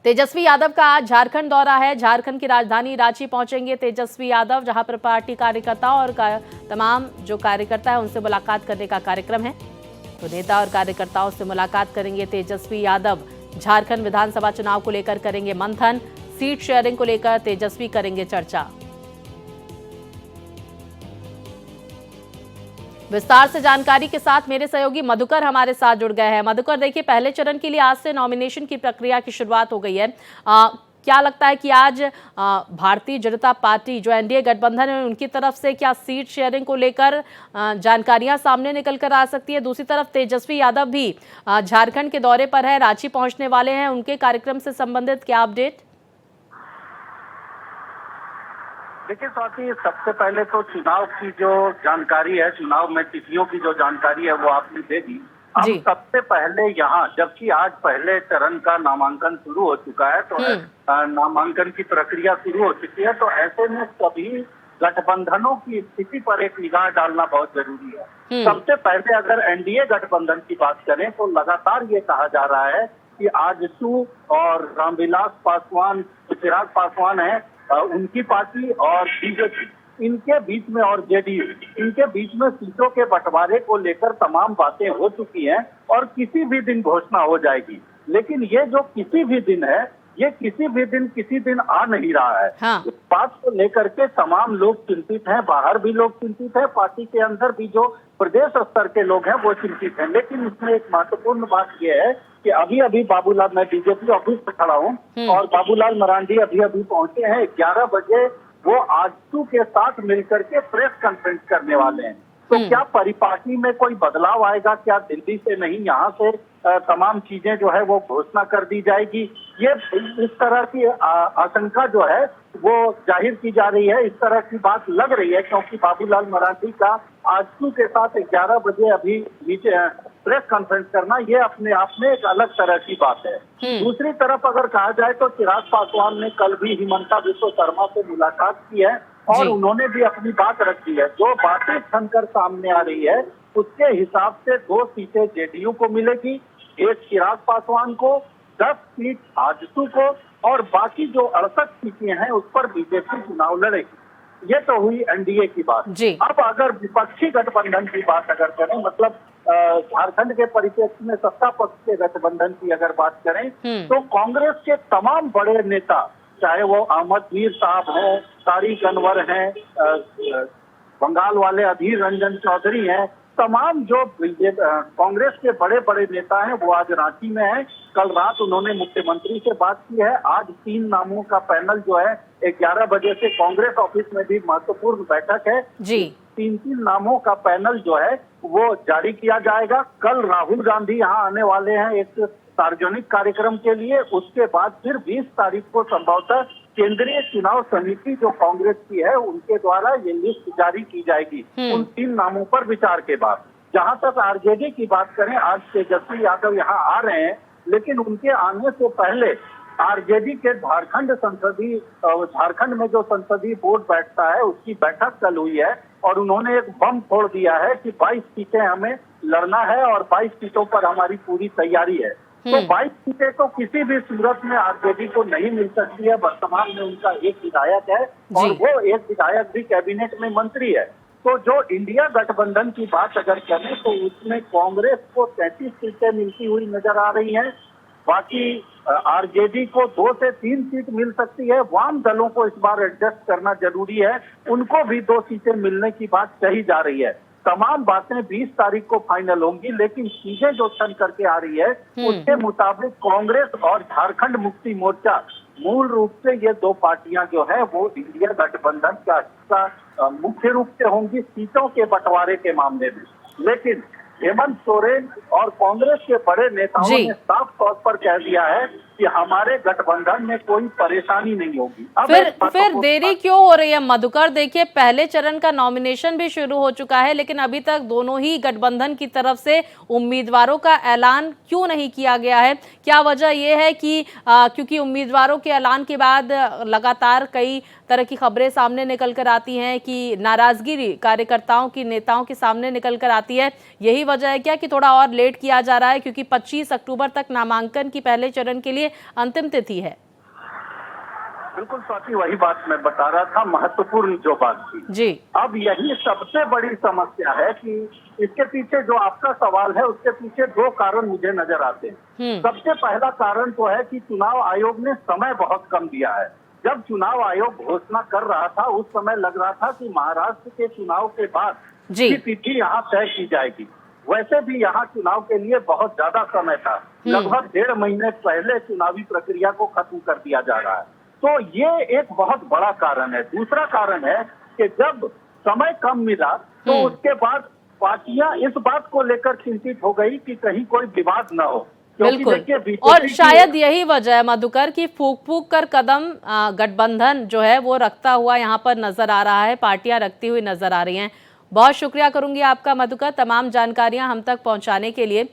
तेजस्वी यादव का आज झारखंड दौरा है। झारखंड की राजधानी रांची पहुंचेंगे तेजस्वी यादव, जहां पर पार्टी कार्यकर्ताओं और तमाम जो कार्यकर्ता है उनसे मुलाकात करने का कार्यक्रम है। तो नेता और कार्यकर्ताओं से मुलाकात करेंगे तेजस्वी यादव। झारखंड विधानसभा चुनाव को लेकर करेंगे मंथन, सीट शेयरिंग को लेकर तेजस्वी करेंगे चर्चा। विस्तार से जानकारी के साथ मेरे सहयोगी मधुकर हमारे साथ जुड़ गए हैं। मधुकर, देखिए, पहले चरण के लिए आज से नॉमिनेशन की प्रक्रिया की शुरुआत हो गई है। क्या लगता है कि आज भारतीय जनता पार्टी जो एनडीए गठबंधन है उनकी तरफ से क्या सीट शेयरिंग को लेकर जानकारियां सामने निकल कर आ सकती है? दूसरी तरफ तेजस्वी यादव भी झारखंड के दौरे पर है, रांची पहुंचने वाले हैं, उनके कार्यक्रम से संबंधित क्या अपडेट? देखिए स्वाति, सबसे पहले तो चुनाव की जो जानकारी है, चुनाव में तिथियों की जो जानकारी है वो आपने दे दी। हम सबसे पहले यहाँ, जबकि आज पहले चरण का नामांकन शुरू हो चुका है, तो नामांकन की प्रक्रिया शुरू हो चुकी है, तो ऐसे में सभी गठबंधनों की स्थिति पर एक निगाह डालना बहुत जरूरी है। सबसे पहले अगर एनडीए गठबंधन की बात करें तो लगातार ये कहा जा रहा है कि आजसू और रामविलास पासवान, चिराग पासवान है, उनकी पार्टी और बीजेपी, इनके बीच में, और जेडीयू, इनके बीच में सीटों के बंटवारे को लेकर तमाम बातें हो चुकी हैं और किसी भी दिन घोषणा हो जाएगी। लेकिन ये जो किसी भी दिन है, ये किसी दिन आ नहीं रहा है। हाँ। इस बात को लेकर के तमाम लोग चिंतित हैं, बाहर भी लोग चिंतित हैं, पार्टी के अंदर भी जो प्रदेश स्तर के लोग हैं वो चिंतित हैं। लेकिन इसमें एक महत्वपूर्ण बात यह है कि अभी बीबाबूलाल, मैं बीजेपी ऑफिस पे खड़ा हूँ और बाबूलाल मरांडी अभी पहुंचे हैं। 11 बजे वो आजसू के साथ मिलकर के प्रेस कॉन्फ्रेंस करने वाले हैं। तो क्या परिपाटी में कोई बदलाव आएगा? क्या दिल्ली से नहीं, यहाँ से तमाम चीजें जो है वो घोषणा कर दी जाएगी? ये इस तरह की आशंका जो है वो जाहिर की जा रही है, इस तरह की बात लग रही है, क्योंकि बाबूलाल मरांडी का आजसू के साथ 11 बजे अभी नीचे प्रेस कॉन्फ्रेंस करना, ये अपने आप में एक अलग तरह की बात है। दूसरी तरफ अगर कहा जाए तो चिराग पासवान ने कल भी हिमंता बिस्वा शर्मा से मुलाकात की है और उन्होंने भी अपनी बात रखी है। जो बातें छनकर सामने आ रही है उसके हिसाब से 2 सीटें जेडीयू को मिलेगी, 1 चिराग पासवान को, 10 सीट आजसू को, और बाकी जो 68 सीटें हैं उस पर बीजेपी चुनाव लड़ेगी। ये तो हुई एनडीए की बात। अब अगर विपक्षी गठबंधन की बात अगर करें, मतलब झारखंड के परिप्रेक्ष्य में सत्ता पक्ष के गठबंधन की अगर बात करें तो कांग्रेस के तमाम बड़े नेता, चाहे वो अहमद मीर साहब हैं, तारिक अनवर हैं, बंगाल वाले अधीर रंजन चौधरी हैं, तमाम जो कांग्रेस के बड़े बड़े नेता हैं वो आज रांची में हैं। कल रात उन्होंने मुख्यमंत्री से बात की है। आज 3 नामों का पैनल जो है 11 बजे से कांग्रेस ऑफिस में भी महत्वपूर्ण बैठक है जी। 3 नामों का पैनल जो है वो जारी किया जाएगा। कल राहुल गांधी यहाँ आने वाले हैं एक सार्वजनिक कार्यक्रम के लिए। उसके बाद फिर 20 तारीख को संभवतः केंद्रीय चुनाव समिति जो कांग्रेस की है उनके द्वारा ये लिस्ट जारी की जाएगी उन 3 नामों पर विचार के बाद। जहां तक आरजेडी की बात करें, आज तेजस्वी यादव यहाँ आ रहे हैं, लेकिन उनके आने से पहले आरजेडी के झारखंड में जो संसदीय बोर्ड बैठता है उसकी बैठक कल हुई है और उन्होंने एक बम फोड़ दिया है कि 22 सीटें हमें लड़ना है और 22 सीटों पर हमारी पूरी तैयारी है। तो 22 सीटें तो किसी भी सूरत में आरजेडी को नहीं मिल सकती है। वर्तमान में उनका एक विधायक है और वो एक विधायक भी कैबिनेट में मंत्री है। तो जो इंडिया गठबंधन की बात अगर करें तो उसमें कांग्रेस को 33 सीटें मिलती हुई नजर आ रही हैं। बाकी आरजेडी को 2 से 3 सीट मिल सकती है। वाम दलों को इस बार एडजस्ट करना जरूरी है, उनको भी 2 सीटें मिलने की बात कही जा रही है। तमाम बातें 20 तारीख को फाइनल होंगी, लेकिन चीजें जो छन करके आ रही है उसके मुताबिक कांग्रेस और झारखंड मुक्ति मोर्चा मूल रूप से ये 2 पार्टियां जो है वो इंडिया गठबंधन का हिस्सा मुख्य रूप से होंगी सीटों के बंटवारे के मामले में। लेकिन हेमंत सोरेन और कांग्रेस के बड़े नेताओं ने साफ तौर पर कह दिया है कि हमारे गठबंधन में कोई परेशानी नहीं होगी। फिर देरी क्यों हो रही है मधुकर? देखिए, पहले चरण का नॉमिनेशन भी शुरू हो चुका है, लेकिन अभी तक दोनों ही गठबंधन की तरफ से उम्मीदवारों का ऐलान क्यों नहीं किया गया है? क्या वजह यह है कि क्योंकि उम्मीदवारों के ऐलान के बाद लगातार कई तरह की खबरें सामने निकल कर आती हैं कि नाराजगी कार्यकर्ताओं की, नेताओं के सामने निकल कर आती है, यही वजह है क्या कि थोड़ा और लेट किया जा रहा है? क्योंकि 25 अक्टूबर तक नामांकन की पहले चरण के लिए ये अंतिम तिथि है? बिल्कुल स्वाति, वही बात मैं बता रहा था, महत्वपूर्ण जो बात थी जी। अब यही सबसे बड़ी समस्या है कि इसके पीछे जो आपका सवाल है उसके पीछे दो कारण मुझे नजर आते हैं। सबसे पहला कारण तो है कि चुनाव आयोग ने समय बहुत कम दिया है। जब चुनाव आयोग घोषणा कर रहा था उस समय लग रहा था कि महाराष्ट्र के चुनाव के बाद की तिथि यहाँ तय की जाएगी। वैसे भी यहाँ चुनाव के लिए बहुत ज्यादा समय था, लगभग 1.5 महीने पहले चुनावी प्रक्रिया को खत्म कर दिया जा रहा है। तो ये एक बहुत बड़ा कारण है। दूसरा कारण है कि जब समय कम मिला तो उसके बाद पार्टियां इस बात को लेकर चिंतित हो गई कि कहीं कोई विवाद न हो। बिल्कुल, और शायद यही वजह है मधुकर की फूक फूक कर कदम गठबंधन जो है वो रखता हुआ यहाँ पर नजर आ रहा है, पार्टियां रखती हुई नजर आ रही हैं। बहुत शुक्रिया करूंगी आपका मधुकर, तमाम जानकारियां हम तक पहुंचाने के लिए।